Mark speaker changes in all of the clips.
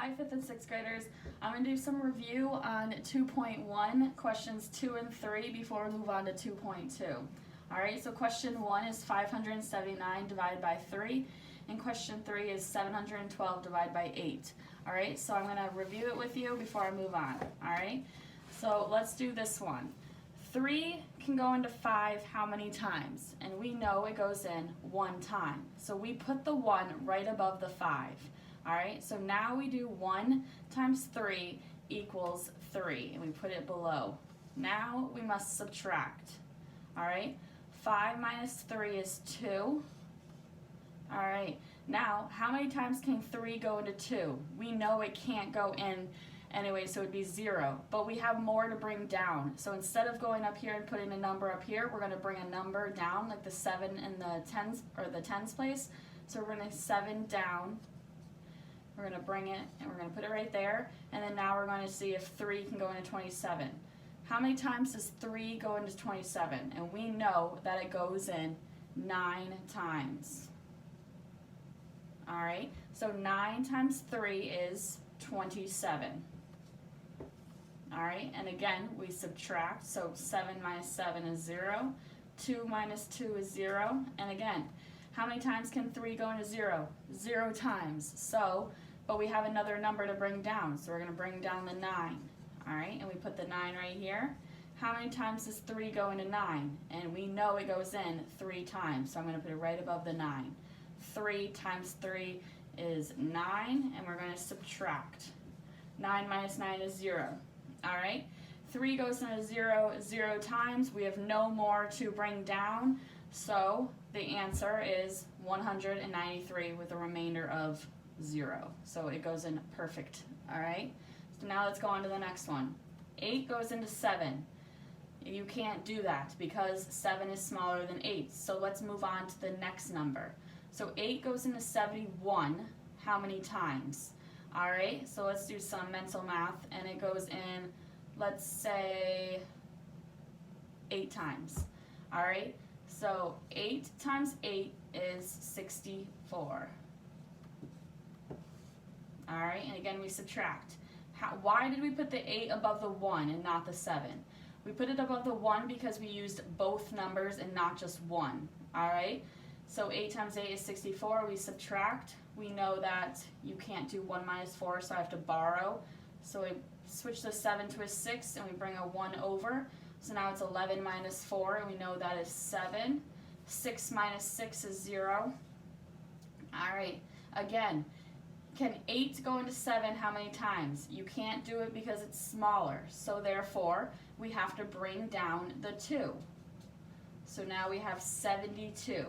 Speaker 1: Hi, 5th and 6th graders. I'm going to do some review on 2.1, questions 2 and 3 before we move on to 2.2. Alright, so question 1 is 579 divided by 3, and question 3 is 712 divided by 8. Alright, so I'm going to review it with you before I move on. Alright, so let's do this one. 3 can go into 5 how many times? And we know it goes in 1 time. So we put the 1 right above the 5. Alright, so now we do 1 times 3 equals 3, and we put it below. Now we must subtract. Alright, 5 minus 3 is 2. Alright, now how many times can 3 go into 2? We know it can't go in anyway, so it would be 0. But we have more to bring down. So instead of going up here and putting a number up here, we're going to bring a number down, like the 7 in the tens, or the tens place. So we're going to 7 down. We're going to bring it, and we're going to put it right there. And then now we're going to see if 3 can go into 27. How many times does 3 go into 27? And we know that it goes in 9 times. Alright, so 9 times 3 is 27. Alright, and again, we subtract, so 7 minus 7 is 0. 2 minus 2 is 0. And again, how many times can 3 go into 0? 0 times. So, but we have another number to bring down, so we're going to bring down the 9. Alright, and we put the 9 right here. How many times does 3 go into 9? And we know it goes in 3 times, so I'm going to put it right above the 9. 3 times 3 is 9, and we're going to subtract. 9 minus 9 is 0. Alright, 3 goes into 0 0 times. We have no more to bring down, so the answer is 193 with a remainder of 0. So it goes in perfect. Alright, so now let's go on to the next one. 8 goes into 7. You can't do that because 7 is smaller than 8. So let's move on to the next number. So 8 goes into 71 how many times? Alright, so let's do some mental math, and it goes in, let's say, 8 times. Alright, so 8 times 8 is 64. Alright, and again we subtract. Why did we put the 8 above the 1 and not the 7? We put it above the 1 because we used both numbers and not just one. Alright, so 8 times 8 is 64. We subtract. We know that you can't do 1 minus 4, so I have to borrow. So we switch the 7 to a 6, and we bring a 1 over. So now it's 11 minus 4, and we know that is 7. 6 minus 6 is 0. Alright, again, can 8 go into 7 how many times? You can't do it because it's smaller. So therefore, we have to bring down the 2. So now we have 72.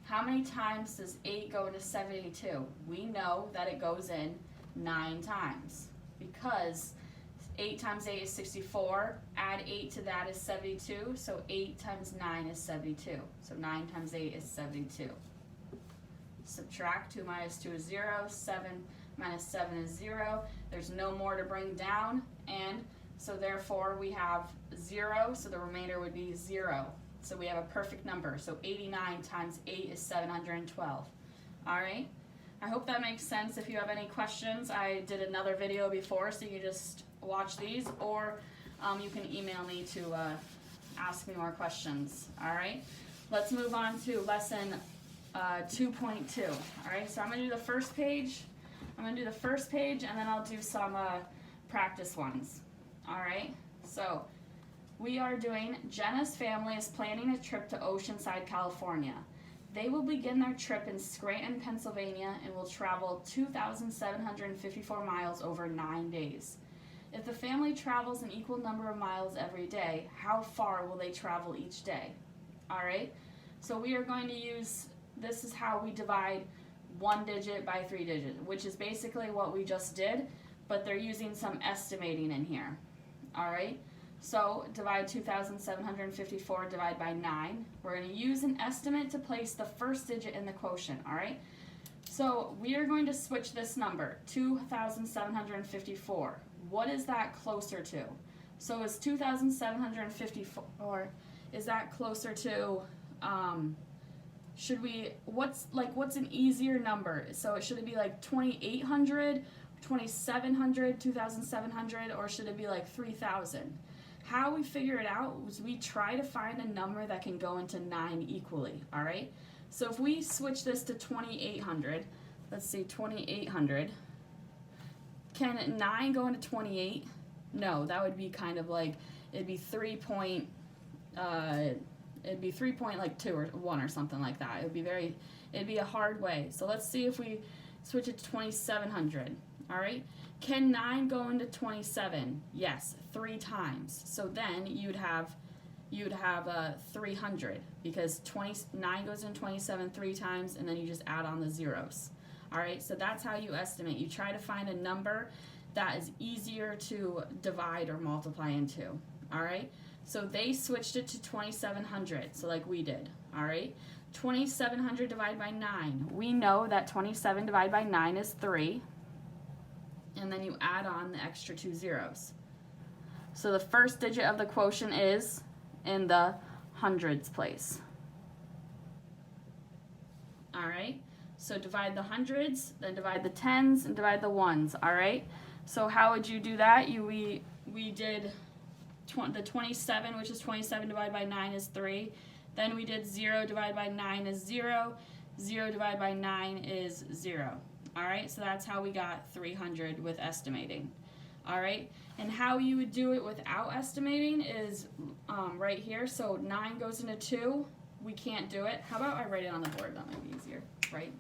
Speaker 1: How many times does 8 go into 72? We know that it goes in 9 times because 8 times 8 is 64. Add 8 to that is 72. So 8 times 9 is 72. So 9 times 8 is 72. Subtract. 2 minus 2 is 0. 7 minus 7 is 0. There's no more to bring down, and so therefore we have 0, so the remainder would be 0. So we have a perfect number. So 89 times 8 is 712. Alright, I hope that makes sense. If you have any questions, I did another video before, so you can just watch these, or you can email me to ask me more questions. Alright, let's move on to lesson 2.2. Alright, so I'm going to do the first page. And then I'll do some practice ones. Alright, so we are doing Jenna's family is planning a trip to Oceanside, California. They will begin their trip in Scranton, Pennsylvania, and will travel 2,754 miles over 9 days. If the family travels an equal number of miles every day, how far will they travel each day? Alright, so we are going to use, this is how we divide 1 digit by 3 digits, which is basically what we just did, but they're using some estimating in here. Alright, so divide 2,754 divide by 9. We're going to use an estimate to place the first digit in the quotient. Alright, so we are going to switch this number, 2,754. What is that closer to? So is 2,754, is that closer to, should we, what's an easier number? So should it be like 2,800 2,700, 2,700, or should it be like 3,000? How we figure it out was we try to find a number that can go into 9 equally, all right? So if we switch this to 2,800, let's see, 2,800, can 9 go into 28? No, that would be kind of like, it'd be 3 point, like 2 or 1 or something like that. It'd be a hard way. So let's see if we switch it to 2,700, all right? Can 9 go into 27? Yes, 3 times. So then you'd have 300 because 9 goes into 27 3 times, and then you just add on the zeros. All right, so that's how you estimate. You try to find a number that is easier to divide or multiply into. All right, so they switched it to 2,700, so like we did. All right, 2,700 divided by 9. We know that 27 divided by 9 is 3. And then you add on the extra 2 zeros. So the first digit of the quotient is in the hundreds place. All right, so divide the hundreds, then divide the tens, and divide the ones. All right, so how would you do that? We did the 27, which is 27 divided by 9 is 3. Then we did 0 divided by 9 is 0. 0 divided by 9 is 0. All right, so that's how we got 300 with estimating. All right, and how you would do it without estimating is right here. So 9 goes into 2. We can't do it. How about I write it on the board? That might be easier, right?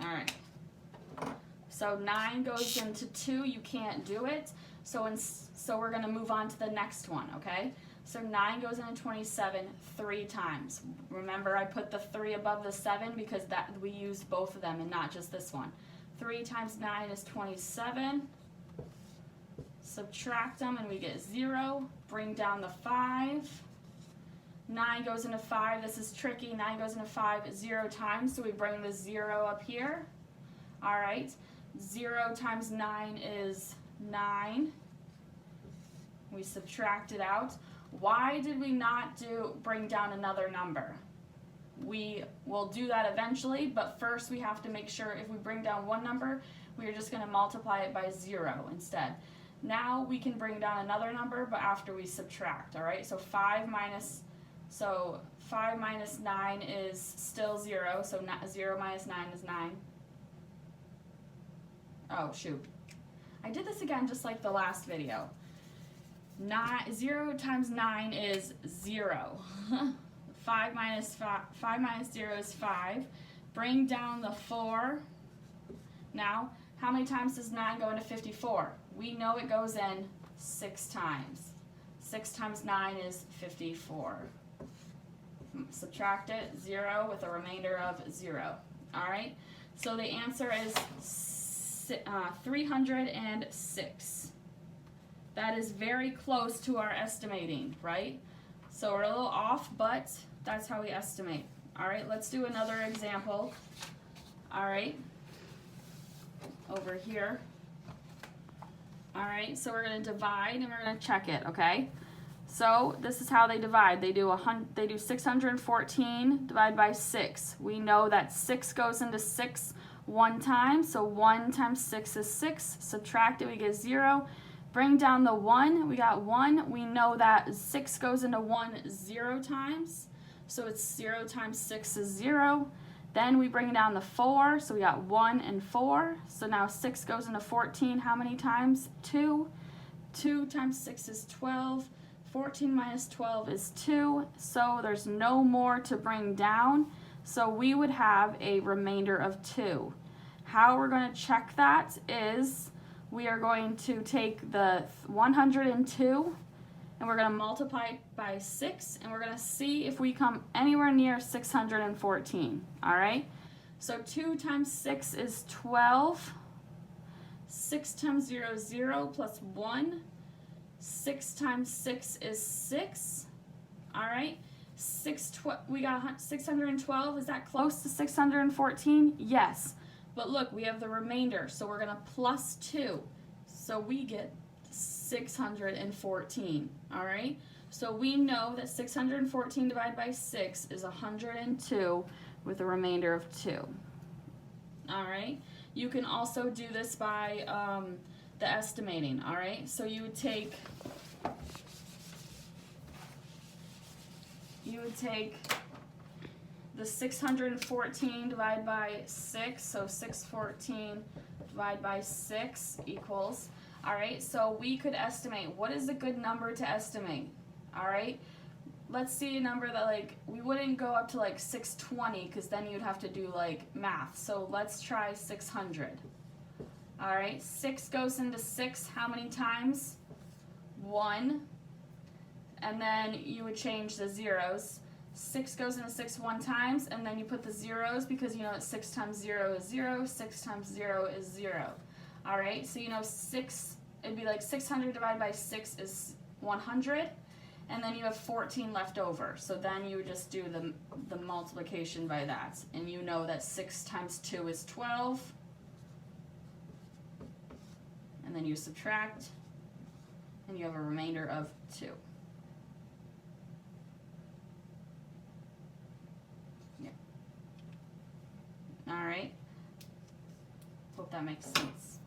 Speaker 1: All right. So 9 goes into 2. You can't do it. So we're going to move on to the next one, okay? So 9 goes into 27 3 times. Remember, I put the 3 above the 7 because that we used both of them and not just this one. 3 times 9 is 27. Subtract them and we get 0. Bring down the 5. 9 goes into 5. This is tricky. 9 goes into 5 0 times, so we bring the 0 up here. All right. 0 times 9 is 9. We subtract it out. Why did we not bring down another number? We will do that eventually, but first we have to make sure if we bring down one number, we are just going to multiply it by 0 instead. Now we can bring down another number, but after we subtract, all right? So 5 minus 9 is still 0, so 0 minus 9 is 9. Oh, shoot. I did this again just like the last video. 0 times 9 is 0. 5 minus 0 is 5. Bring down the 4. Now, how many times does 9 go into 54? We know it goes in 6 times. 6 times 9 is 54. Subtract it, 0 with a remainder of 0. All right, so the answer is 306. That is very close to our estimating, right? So we're a little off, but that's how we estimate. All right, let's do another example. All right, over here. All right, so we're going to divide and we're going to check it, okay? So this is how they divide. They do 614 divided by 6. We know that 6 goes into 6 one time, so 1 times 6 is 6. Subtract it, we get 0. Bring down the 1, we got 1. We know that 6 goes into 1 0 times, so it's 0 times 6 is 0. Then we bring down the 4, so we got 1 and 4. So now 6 goes into 14 how many times? 2. 2 times 6 is 12. 14 minus 12 is 2, so there's no more to bring down. So we would have a remainder of 2. How we're going to check that is we are going to take the 102 and we're going to multiply it by 6, and we're going to see if we come anywhere near 614. All right? So 2 times 6 is 12. 6 times 0 is 0 plus 1. 6 times 6 is 6. All right? We got 612. Is that close to 614? Yes. But look, we have the remainder, so we're going to plus 2. So we get 614. All right? So we know that 614 divided by 6 is 102 with a remainder of 2. Alright, you can also do this by the estimating, alright? So you would take the 614 divided by 6, so 614 divided by 6 equals, alright, so we could estimate, what is a good number to estimate, alright? Let's see a number that, like, we wouldn't go up to like 620 because then you'd have to do like math, so let's try 600. Alright, 6 goes into 6 how many times? 1, and then you would change the zeros. 6 goes into 6 1 times, and then you put the zeros because you know that 6 times 0 is 0, 6 times 0 is 0. Alright, so you know 6, it'd be like 600 divided by 6 is 100, and then you have 14 left over. So then you would just do the multiplication by that, and you know that 6 times 2 is 12, and then you subtract, and you have a remainder of 2. Alright, hope that makes sense.